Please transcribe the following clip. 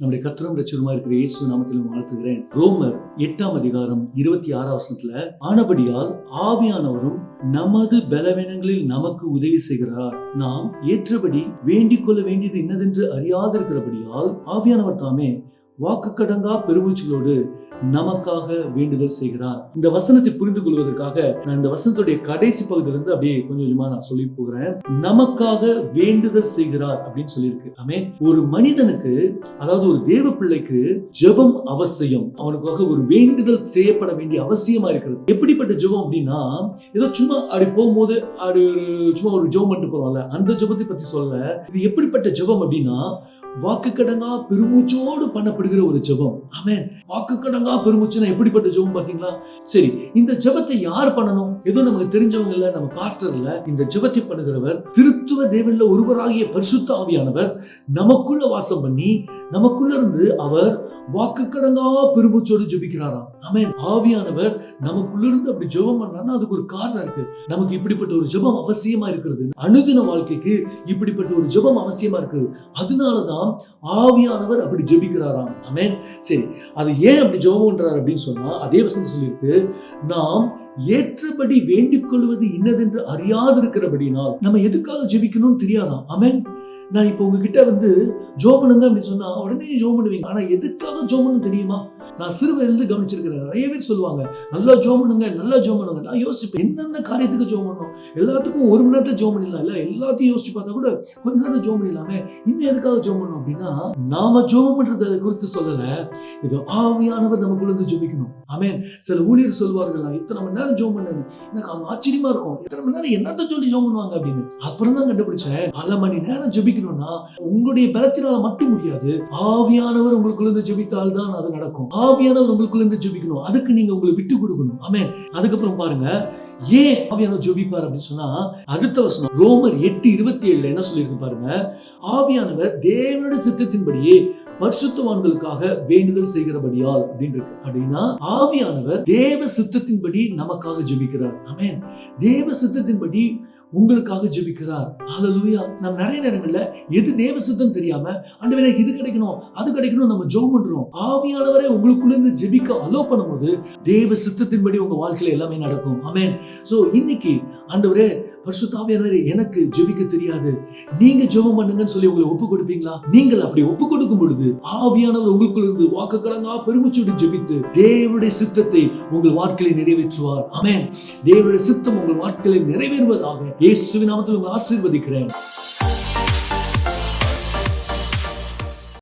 நம்முடைய கர்த்தரும் இரட்சகருமா இருக்கிற இயேசு நாமத்தில் வாழ்த்துகிறேன். ரோமர் 8ஆம் அதிகாரம் 26ஆம் வசனத்துல, ஆனபடியால் ஆவியானவரும் நமது பலவீனங்களில் நமக்கு உதவி செய்கிறார். நாம் ஏற்றபடி வேண்டிக் கொள்ள வேண்டியது இன்னதென்று அறியாதிருக்கிறபடியால் ஆவியானவர் தாமே வாக்கு கடங்கா பெருமூச்சுகளோடு நமக்காக வேண்டுதல் செய்கிறார். இந்த வசனத்தை புரிந்து கொள்வதற்காக நான் இந்த வசனத்துடைய கடைசி பகுதியிலிருந்து அப்படியே கொஞ்சமா நான் சொல்லி போகிறேன். நமக்காக வேண்டுதல் செய்கிறார் அப்படின்னு சொல்லியிருக்கு. ஆமென். ஒரு மனிதனுக்கு, அதாவது ஒரு தேவ பிள்ளைக்கு ஜெபம் அவசியம். அவனுக்காக ஒரு வேண்டுதல் செய்யப்பட வேண்டிய அவசியமா இருக்கிறது. எப்படிப்பட்ட ஜெபம் அப்படின்னா, ஏதோ சும்மா அப்படி போகும்போது சும்மா ஒரு ஜெபம் பண்ணிட்டு போறோம்ல, அந்த ஜெபத்தை பத்தி சொல்ல. இது எப்படிப்பட்ட ஜெபம் அப்படின்னா, வாக்கு கடங்கா பெருமூச்சோடு பண்ணப்படுகிற ஒரு ஜெபம். ஆமென். வாக்கு கடங்கா பெருமூச்சுனா எப்படிப்பட்ட ஜெபம் பாத்தீங்களா? சரி, இந்த ஜெபத்தை யார் பண்ணணும்? ஏதோ நமக்கு தெரிஞ்சவங்க இல்ல, நம்ம பாஸ்டர் இல்ல. இந்த ஜெபத்தை பண்ணுகிறவர் திருத்துவ தேவன்ல ஒருவராகிய பரிசுத்த ஆவியானவர் நமக்குள்ள வாசம் பண்ணி, நமக்குள்ள இருந்து அவர் வாக்கு கடங்கா பெருமூச்சோடு ஜெபிக்கிறாராம். ஆமென். ஆவியானவர் நமக்குள்ள இருந்து அப்படி ஜெபம் பண்றாருன்னா அதுக்கு ஒரு காரணம் இருக்கு. நமக்கு இப்படிப்பட்ட ஒரு ஜெபம் அவசியமா இருக்கிறது. அனுதின வாழ்க்கைக்கு இப்படிப்பட்ட ஒரு ஜெபம் அவசியமா இருக்கு. அதனாலதான் ஆவியானவர் அப்படி ஜெபிக்கிறாராம். ஆமென். சரி, அது ஏன் அப்படி ஜெபம் பண்றாரு அப்படின்னு சொன்னா, அதே வசனம் சொல்லியிருக்கு, நாம் ஏற்றபடி வேண்டிக் கொள்வது இன்னதென்று அறியாதிருக்கிறபடினால். நம்ம எதுக்காக ஜெபிக்கணும்னு தெரியாதான். ஆமென். நான் இப்ப உங்ககிட்ட ஜெபம் பண்ணுங்க அப்படின்னு சொன்னா உடனே ஜெபம் பண்ணுவீங்க. ஆனா எதுக்காக ஜெபம் பண்ணணும் தெரியுமா? நான் சிறுவயதிலிருந்து கவனிச்சிருக்கிறேன். நிறைய பேர் சொல்லுவாங்க, நல்லா ஜெபம் பண்ணுங்க, நல்லா ஜெபம் பண்ணுங்க. நான் யோசிப்பேன், என்னென்ன காரியத்துக்கு ஜெபம் பண்ணணும்? எல்லாத்துக்கும் ஒரு மணி நேரத்துல ஜெபம் பண்ணிடலாம் இல்ல? எல்லாத்தையும் யோசிச்சு பார்த்தா கூட கொஞ்ச நேரம் ஜெபம் பண்ணிடலாமே, இன்னும் எதுக்காக ஜெபம் பண்ணணும் அப்படின்னா, நாம ஜெபம் பண்றதை குறித்து சொல்லல, இது ஆவியானவர் நமக்குள்ள இருந்து ஜெபிக்கணும். ஆமென். சில ஊழியர் சொல்வார்கள், நான் இத்தனை மணி நேரம் ஜெபம் பண்ணேன். எனக்கு அது ஆச்சரியமா இருக்கும், இத்தனை மணி நேரம் என்னத்த சொல்லி ஜெபம் பண்ணுவாங்க அப்படின்னு. அப்புறம் தான் கண்டுபிடிச்சேன், பல மணி நேரம் ஜெபிக்கணும்னா உங்களுடைய பலத்தினால மட்டும் முடியாது. ஆவியானவர் உங்களுக்குள்ள இருந்து ஜெபித்தால் தான் அது நடக்கும். ஆவியானவர் உங்களுக்குள்ள இருந்து ஜெபிக்கணும். அதுக்கு நீங்க உங்களை விட்டு கொடுக்கணும். ஆமென். அதுக்கப்புறம் பாருங்க, ஏன் ஆவியானவர் ஜெபிப்பார் அப்படின்னு சொன்னா, அடுத்த வசனம் ரோமர் 8:27 என்ன சொல்லியிருக்கு பாருங்க. ஆவியானவர் தேவனுடைய சித்தத்தின்படியே பரிசுத்தவான்களுக்காக வேண்டுதல் செய்கிறபடியால் அப்படின்னு இருக்கு. அப்படின்னா ஆவியானவர் தேவ சித்தத்தின்படி நமக்காக ஜெபிக்கிறார். ஆமென். தேவ சித்தத்தின்படி உங்களுக்காக ஜெபிக்கிறார். ஹல்லேலூயா. நம்ம நிறைய நேரங்கள்ல எது தேவ சித்தம் தெரியாம, ஆண்டவரே இது கிடைக்கணும் அது கிடைக்கணும் நம்ம ஜெபம் பண்றோம். ஆவியானவரே உங்களுக்குள்ள இருந்து ஜெபிக்க அலோ பண்ணும்போது தேவ சித்தத்தின்படி உங்க வாழ்க்கையில எல்லாமே நடக்கும். ஆமென். சோ இன்னைக்கு ஆண்டவரே பரிசுத்த ஆவியானவரே எனக்கு ஜெபிக்க தெரியாது, நீங்க ஜெபம் பண்ணுங்கன்னு சொல்லி உங்களை ஒப்பு கொடுப்பீங்களா? நீங்கள் அப்படி ஒப்பு கொடுக்கும் பொழுது ஆவியானவர் உங்களுக்குள்ள இருந்து வாக்கு கடங்கா பெருமூச்சோடு ஜெபித்து தேவனுடைய சித்தத்தை உங்கள் வாழ்க்கையில நிறைவேற்றுவார். ஆமென். தேவனுடைய சித்தம் உங்கள் வாழ்க்கையில நிறைவேறுவதாக இயேசுவின் நாமத்தில் உங்களை ஆசீர்வதிக்கிறேன்.